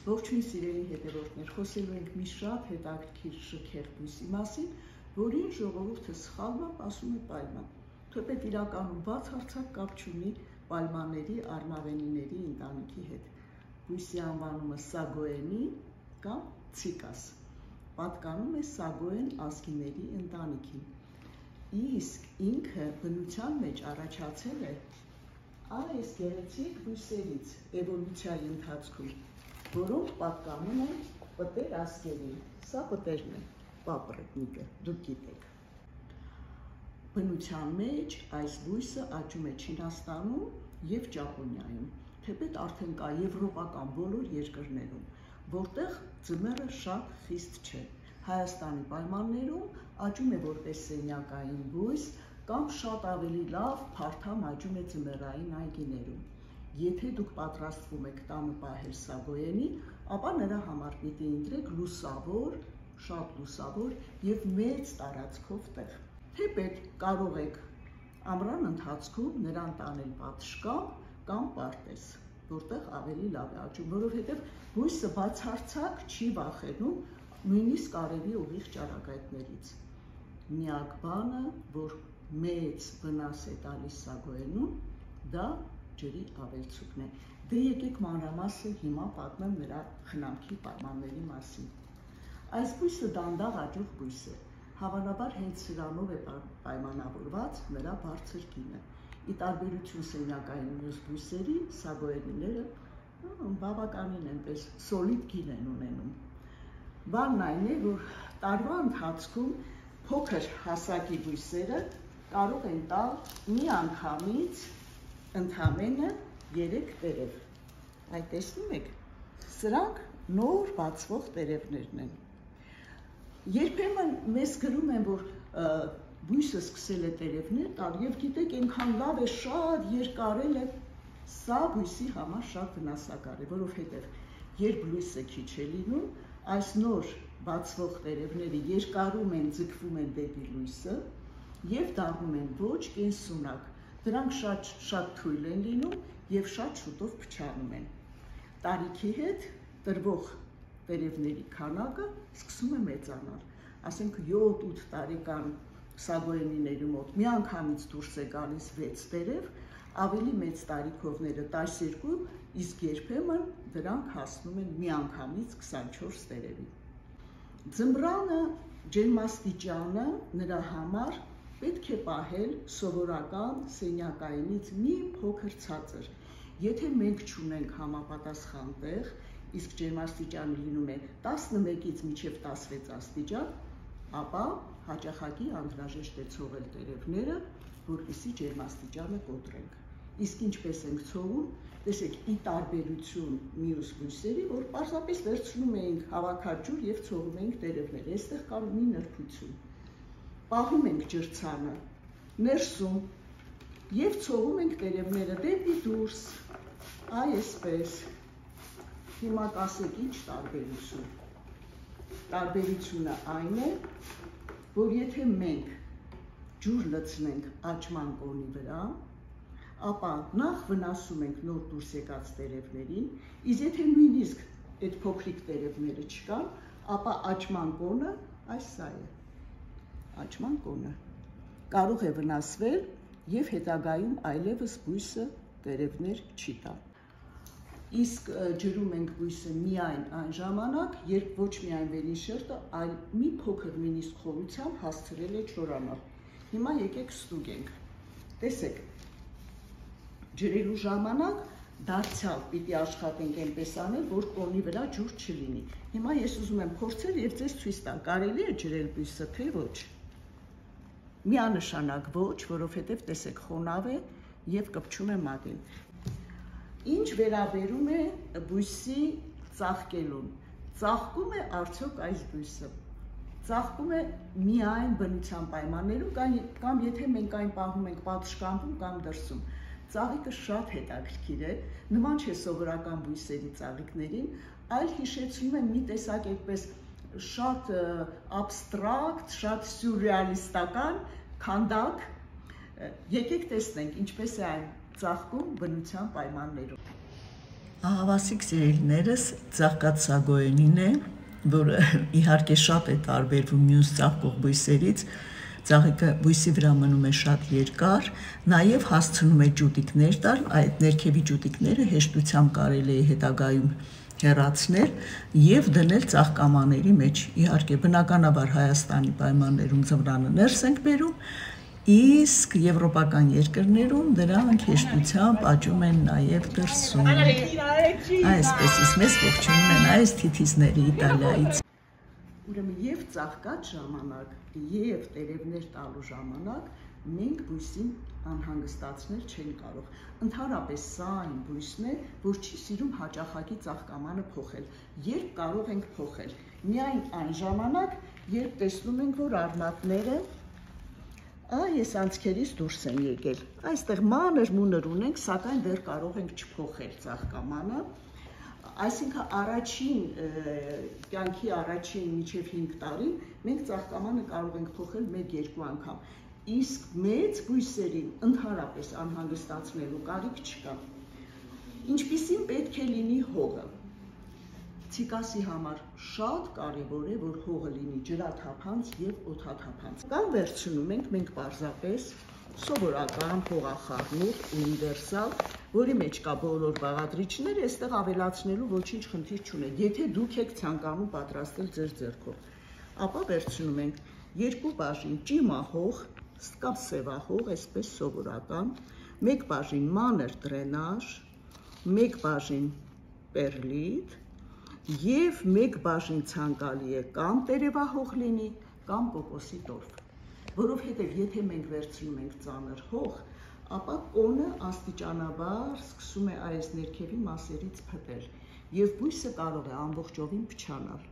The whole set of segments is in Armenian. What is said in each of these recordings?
Ողջույն սիրելի հետևորդներ, խոսելու ենք մի շատ հետաքրքիր շքեղ բույսի մասին, որին ժողովուրդը սխալմամբ ասում է պայման, թեպետ իրականում բացարձակ կապ չունի պայմանների արմավենիների ընտանիքի հետ։ Բույսի անվանումը սագոենի կամ ցիկաս, պատկանում է սագոեն ազգիների ընտանիքին, իսկ ինքը բնության մեջ առաջացել է այս գեղեցիկ բույսերից էվոլյուցիայի ընթացքում, որոնք պատկանում են պտեր ազգերին, սա պտերն է, պապրետնիկը, դուք գիտեք։ Բնության մեջ այս բույսը աճում է Չինաստանում և Ճապոնիայում, թեպետ արդեն կա եվրոպական բոլոր երկրներում, որտեղ ձմեռը շատ խիստ չէ։ Հայաստանի պայմաններում աճում է որպես սենյակային բույս կամ շատ ավելի լավ փարթամ աճում է ձմեռային այգիներում։ Եթե դուք պատրաստվում եք տանը պահել սագոենի, ապա նրա համար պիտի ընտրեք լուսավոր, շատ լուսավոր և մեծ տարածքով տեղ։ Թեպետ կարող եք ամռան ընթացքում նրան տանել պատշգամբ կամ պարտեզ, որտեղ ավելի լավ է աճում, որովհետև բույսը բացարձակ չի վախենում նույնիսկ արևի ուղիղ ճառագայթներից։ Միակ բանը, որ մեծ վնաս է տալիս սագոենուն, դա ջրի ավելցուկն է։ Դե եկեք մանրամասը հիմա պատմեմ նրա խնամքի պայմանների մասին։ Այս բույսը դանդաղ աճող բույս է, հավանաբար հենց սրանով է պայմանավորված նրա բարձր գինը։ Ի տարբերություն սենյակային մյուս բույսերի, սագոենիները բավականին այնպես սոլիդ գին են ունենում։ Բանն այն է, որ տարվա ընթացքում փոքր հասակի բույսերը կարող են տալ մի անգամից ընդամենը 3 տերև։ Այդ տեսնում եք, սրանք նոր բացվող տերևներն են։ Երբեմն մեզ գրում են, որ բույսը սկսել է տերևներ տալ և գիտեք, այնքան լավ է, շատ երկարել է, սա բույսի համար շատ վնասակար է, որովհետև երբ լույսը քիչ է լինում, այս նոր բացվող տերևները երկարում են, ձգվում են դեպի լույսը և դառնում են ոչ կենսունակ, դրանք շատ թույլ են լինում և շատ շուտով փչանում են։ Տարիքի հետ տրվող տերևների քանակը սկսում է մեծանալ, ասենք 7-8 տարեկան սագոենիների մոտ միանգամից դուրս է գալիս 6 տերև, ավելի մեծ տարիքովները 12, իսկ երբեմն դրանք հասնում են միանգամից 24 տերևի։ Ձմռանը ջերմաստիճանը նրա համար պետք է պահել սովորական սենյակայինից մի փոքր ցածր։ Եթե մենք չունենք համապատասխան տեղ, իսկ ջերմաստիճանը լինում է 11-ից մինչև 16 աստիճան, ապա հաճախակի անհրաժեշտ է ցողել տերևները, որպեսզի ջերմաստիճանը կոտրենք։ Իսկ ինչպես ենք ցողում, տեսեք, ի տարբերություն մյուս բույսերի, որ պարզապես վերցնում էինք հավաքածուր և ցողում էինք տերևները, այստեղ կա մի նրբություն։ Պահում ենք ջրցանը ներսում և ցողում ենք տերևները դեպի դուրս, այսպես։ Հիմա կասեք ինչ տարբերություն։ Տարբերությունը այն է, որ եթե մենք ջուր լցնենք աճման կոնի վրա, ապա նախ վնասում ենք նոր դուրս եկած տերևներին, իսկ եթե նույնիսկ այդ փոքրիկ տերևները չկան, ապա աճման կոնը այս սա է։ Աճման կոնը կարող է վնասվել և հետագայում այլևս բույսը տերևներ չի տա։ Իսկ ջրում ենք բույսը միայն այն ժամանակ, երբ ոչ միայն վերին շերտը, այլ մի փոքր նույնիսկ խորությամբ հասցրել է չորանալ։ Հիմա եկեք ստուգենք։ Տեսեք, ջրելու ժամանակ դարձյալ պիտի աշխատենք այնպես անել, որ կոնի վրա ջուր չլինի։ Հիմա ես ուզում եմ փորձել և ձեզ ցույց տալ, կարելի է ջրել բույսը, թե ոչ։ Միանշանակ ոչ, որովհետև տեսեք խոնավ է և կպչում է մատին։ Ինչ վերաբերում է բույսի ծաղկելուն, ծաղկում է արդյոք այս բույսը։ Ծաղկում է միայն բնության պայմաններում կամ եթե մենք այն պահում ենք պատշգամբում կամ դրսում։ Ծաղիկը շատ հետաքրքիր է, նման չէ սովորական բույսերի ծաղիկներին, այլ հիշեցնում է մի տեսակ այդպես շատ աբստրակտ, շատ սյուրռեալիստական քանդակ։ Եկեք տեսնենք ինչպես է այն ծաղկում բնության պայմաններում։ Ահավասիկ սիրելիներս, ծաղկացագոյենին է, որը իհարկե շատ է տարբերվում մյուս ծաղկող բույսերից, ծաղիկը բույսի վրա մնում է շատ երկար, նաև հասցնում է ջուտիկներ տալ, այդ ներքևի ջուտիկները հեշտությամբ կարելի է հետագայում հեռացնել և դնել ծաղկամաների մեջ, իհարկե բնականաբար Հայաստանի պայմաններում ձմռանը ներս ենք բերում, իսկ եվրոպական երկրներում դրանք հեշտությամբ աճում են նաև դրսում, այսպես իսկ մեզ ողջունում են այս թիթիզների Իտալիայից։ Ուրեմն և ծաղկած ժամանակ, և տերևներ տալու ժամանակ մենք բույսին անհանգստացնել չենք կարող։ Ընդհանրապես սա այն բույսն է, որ չի սիրում հաճախակի ծաղկամանը փոխել։ Երբ կարող ենք փոխել։ Միայն այն ժամանակ, երբ տեսնում ենք, որ արմատները այս անցքերից դուրս են եկել։ Այստեղ մանր-մունր ունենք, սակայն դեռ կարող ենք չփոխել ծաղկամանը։ Այսինքն կյանքի առաջին մինչև 5 տարի մենք ծաղկամանը կարող ենք փոխել 1-2 անգամ, իսկ մեծ բույսերին ընդհանրապես անհանգստացնելու կարիք չկա։ Ինչպիսին պետք է լինի հողը։ Ցիկասի համար շատ կարևոր է, որ հողը լինի ջրաթափանց և օդաթափանց։ Կամ վերցնում ենք մենք պարզապես սովորական հողախառնուրդ ունիվերսալ, որի մեջ կա բոլոր բաղադրիչները, այստեղ ավելացնելու ոչինչ խնդիր չունեք, եթե դուք եք ցանկանում պատրաստել ձեր ձեռքով, ապա վերցնում ենք 2 բաժին ճիմահող կամ սևահող, այսպես սովորական, 1 բաժին մանր դրենաժ, 1 բաժին պերլիտ և 1 բաժին ցանկալի է կամ տերևահող լինի, կամ կոկոսի տորֆ, որովհետև եթե մենք վերցնում ենք ծանր հող, ապա կոնը աստիճանաբար սկսում է այս ներքևի մասերից փտել և բույսը կարող է ամբողջովին փչանալ։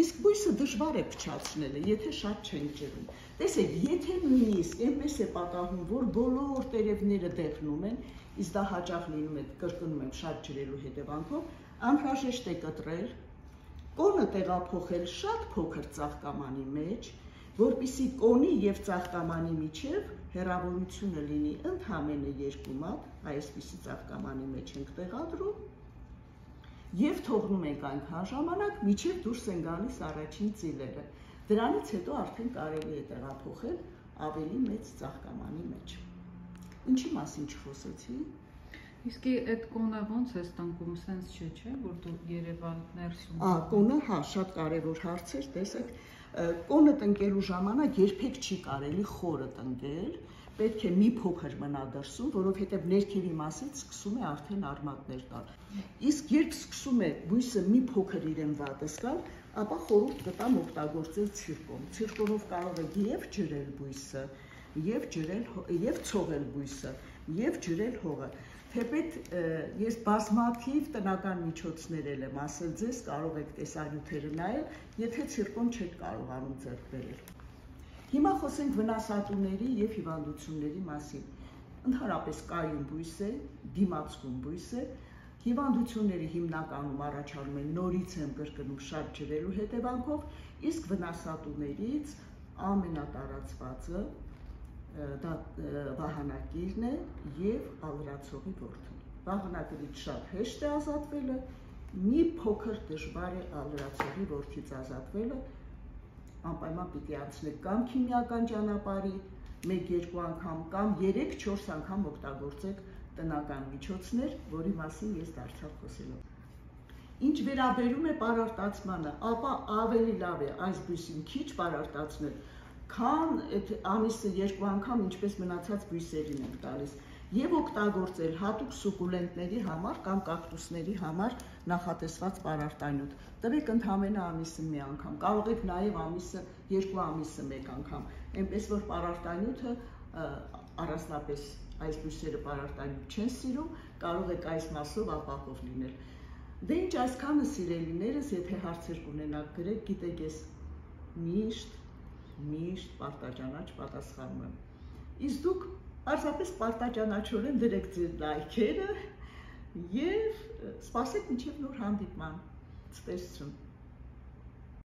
Իսկ բույսը դժվար է փչացնելը, եթե շատ չենք ջրում։ Տեսեք, եթե նույնիսկ այնպես է պատահում, որ բոլոր տերևները դեղնում են, իսկ դա հաճախ լինում է, կրկնում եմ, շատ ջրելու հետևանքով, անհրաժեշտ է կտրել, կոնը տեղափոխել շատ փոքր ծաղկամանի մեջ, որպեսզի կոնի և ծաղկամանի միջև հեռավորությունը լինի ընդամենը 2 մատ, այսպիսի ծաղկամանի մեջ ենք տեղադրում, և թողնում ենք այնքան ժամանակ, մինչև դուրս են գալիս առաջին ծիլերը։ Դրանից հետո արդեն կարելի է տեղափոխել ավելի մեծ ծաղկամանի մեջ։ Ինչի մասին չխոսեցի։ Իսկ այդ կոնը ոնց է տնկում, սենց չէ, որ դու Երևան ներսում։ Կոնը, հա, շատ կարևոր հարց էր, տեսեք, կոնը տնկելու ժամանակ երբեք չի կարելի խորը տնկել, պետք է մի փոքր մնա դրսում, որովհետև ներքևի մասից սկսում է արդեն արմատներ տալ։ Իսկ երբ սկսում է բույսը մի փոքր իրեն վատը զգալ, ապա խորհուրդ կտամ օգտագործել ցիրկոն։ Ցիրկոնով կարող եք և ջրել բույսը, և ցողել բույսը, և ջրել հողը։ Թեպետ ես բազմաթիվ տնական միջոցներ եմ ասել ձեզ, կարող եք տեսանյութերը նայել, եթե ցիրկոն չեք կարողանում ձեռք բերել։ Հիմա խոսենք վնասատուների և հիվանդությունների մասին։ Ընդհանրապես կայուն բույս է, դիմացկուն բույս է, հիվանդությունների հիմնականում առաջանում են, նորից եմ կրկնում, շատ ջրելու հետևանքով, իսկ վնասատուներից ամենատարածվածը դա վահանակիրն է և ալրացողի որդին։ Վահանակիրից շատ հեշտ է ազատվելը, մի փոքր դժվար է ալրացողի որդից ազատվելը, անպայման պիտի անցնեք կամ քիմիական ճանապարհի 1-2 անգամ, կամ 3-4 անգամ օգտագործեք տնական միջոցներ, որի մասին ես դարձավ խոսելով։ Ինչ վերաբերում է պարարտացմանը, ապա ավելի լավ է այս բույսին քիչ պարարտացնել, քան այդ ամիսը 2 անգամ ինչպես մնացած բույսերին ենք տալիս, և օգտագործել հատուկ սուկուլենտների համար կամ կակտուսների համար նախատեսված պարարտանյութ։ Տվեք ընդամենը ամիսը մի անգամ, կարող եք նաև ամիսը 2 ամիսը 1 անգամ, այնպես որ պարարտանյութը առանձնապես այս բույսերը պարարտանյութ չեն սիրում, կարող եք այս մասով ապահով լինել։ Դե ինչ այսքանը սիրելիներս, եթե հարցեր կունենաք գրեք, գիտեք ես միշտ պարտաճանաչ պատասխանում եմ։ Իսկ դուք պարզապես պարտաճանաչորեն դրեք ձեր լայքերը և սպասեք մինչև նոր հանդիպման։ Ցտեսություն։